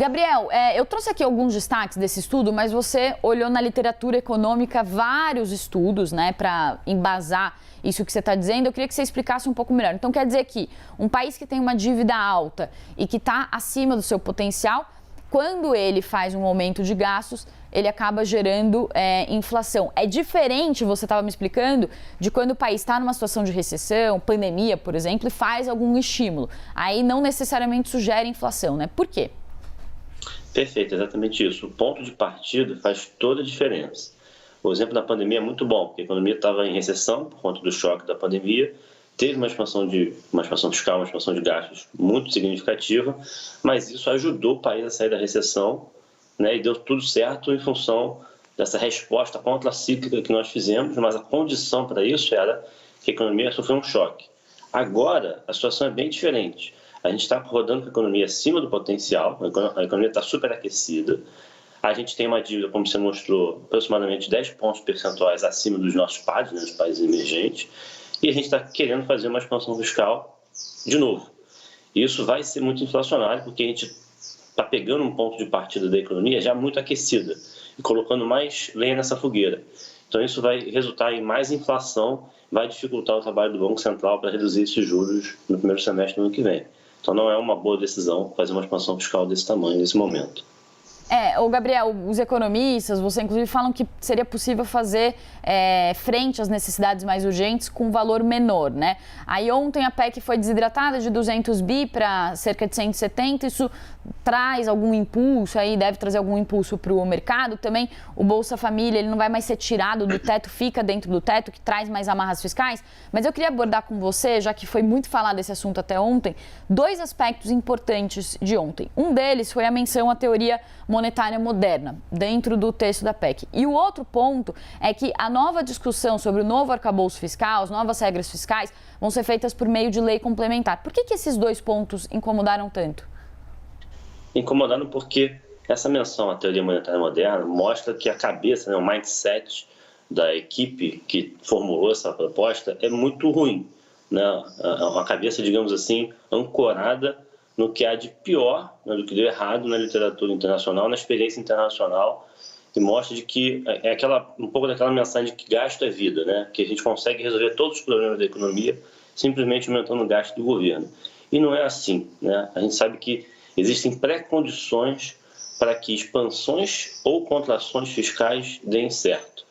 Gabriel, eu trouxe aqui alguns destaques desse estudo, mas você olhou na literatura econômica vários estudos, né, para embasar isso que você está dizendo. Eu queria que você explicasse um pouco melhor. Então, quer dizer que um país que tem uma dívida alta e que está acima do seu potencial, quando ele faz um aumento de gastos, ele acaba gerando inflação. É diferente, você estava me explicando, de quando o país está numa situação de recessão, pandemia, por exemplo, e faz algum estímulo. Aí não necessariamente isso gera inflação, né? Por quê? Perfeito, exatamente isso. O ponto de partida faz toda a diferença. O exemplo da pandemia é muito bom, porque a economia estava em recessão por conta do choque da pandemia, teve uma expansão fiscal, uma expansão de gastos muito significativa, mas isso ajudou o país a sair da recessão, né, e deu tudo certo em função dessa resposta contracíclica que nós fizemos, mas a condição para isso era que a economia sofreu um choque. Agora, a situação é bem diferente. A gente está rodando com a economia acima do potencial, a economia está superaquecida, a gente tem uma dívida, como você mostrou, aproximadamente 10 pontos percentuais acima dos nossos pares, né, dos países emergentes, e a gente está querendo fazer uma expansão fiscal de novo. E isso vai ser muito inflacionário, porque a gente está pegando um ponto de partida da economia já muito aquecida e colocando mais lenha nessa fogueira. Então isso vai resultar em mais inflação, vai dificultar o trabalho do Banco Central para reduzir esses juros no primeiro semestre do ano que vem. Então não é uma boa decisão fazer uma expansão fiscal desse tamanho, nesse momento. Gabriel, os economistas, você inclusive falam que seria possível fazer frente às necessidades mais urgentes com valor menor, né? Aí ontem a PEC foi desidratada de 200 bi para cerca de 170, isso traz algum impulso aí, deve trazer algum impulso para o mercado. Também o Bolsa Família, ele não vai mais ser tirado do teto, fica dentro do teto, que traz mais amarras fiscais. Mas eu queria abordar com você, já que foi muito falado esse assunto até ontem, dois aspectos importantes de ontem. Um deles foi a menção à teoria monetária moderna, dentro do texto da PEC. E o outro ponto é que a nova discussão sobre o novo arcabouço fiscal, as novas regras fiscais, vão ser feitas por meio de lei complementar. Por que esses dois pontos incomodaram tanto? Incomodaram porque essa menção à teoria monetária moderna mostra que a cabeça, né, o mindset da equipe que formulou essa proposta é muito ruim, né? Uma cabeça, digamos assim, ancorada no que há de pior, né, do que deu errado na literatura internacional, na experiência internacional, e mostra de que é um pouco daquela mensagem de que gasto é vida, né? Que a gente consegue resolver todos os problemas da economia simplesmente aumentando o gasto do governo. E não é assim, né? A gente sabe que existem pré-condições para que expansões ou contrações fiscais deem certo.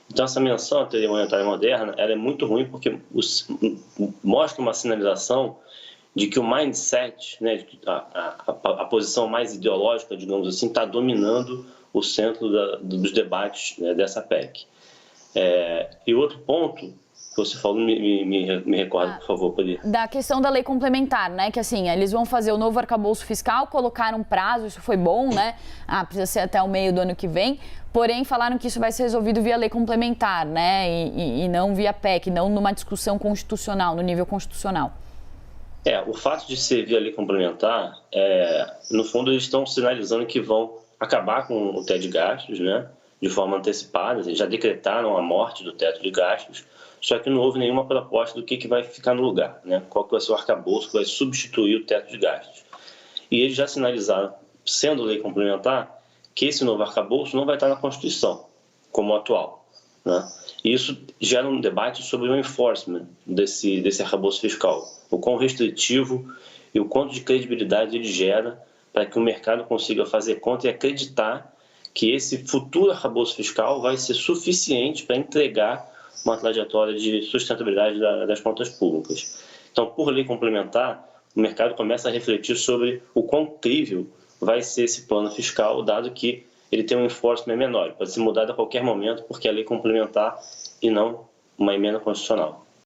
Então, essa menção à teoria monetária moderna ela é muito ruim porque mostra uma sinalização de que o mindset, né, a posição mais ideológica, digamos assim, está dominando o centro dos debates, né, dessa PEC. E outro ponto que você falou, me recorda, por favor, poderia. Da questão da lei complementar, né? Que assim, eles vão fazer o novo arcabouço fiscal, colocaram um prazo, isso foi bom, né? Precisa ser até o meio do ano que vem. Porém, falaram que isso vai ser resolvido via lei complementar, né? E não via PEC, não numa discussão constitucional, no nível constitucional. O fato de ser via lei complementar, no fundo, eles estão sinalizando que vão acabar com o teto de gastos, né? De forma antecipada, eles já decretaram a morte do teto de gastos, só que não houve nenhuma proposta do que vai ficar no lugar, né? Qual que vai ser o arcabouço que vai substituir o teto de gastos. E eles já sinalizaram, sendo lei complementar, que esse novo arcabouço não vai estar na Constituição, como o atual, né? E isso gera um debate sobre o enforcement desse arcabouço fiscal, o quão restritivo e o quanto de credibilidade ele gera para que o mercado consiga fazer conta e acreditar que esse futuro arcabouço fiscal vai ser suficiente para entregar uma trajetória de sustentabilidade das contas públicas. Então, por lei complementar, o mercado começa a refletir sobre o quão crível vai ser esse plano fiscal, dado que ele tem um enforcement menor, pode ser mudado a qualquer momento porque é lei complementar e não uma emenda constitucional.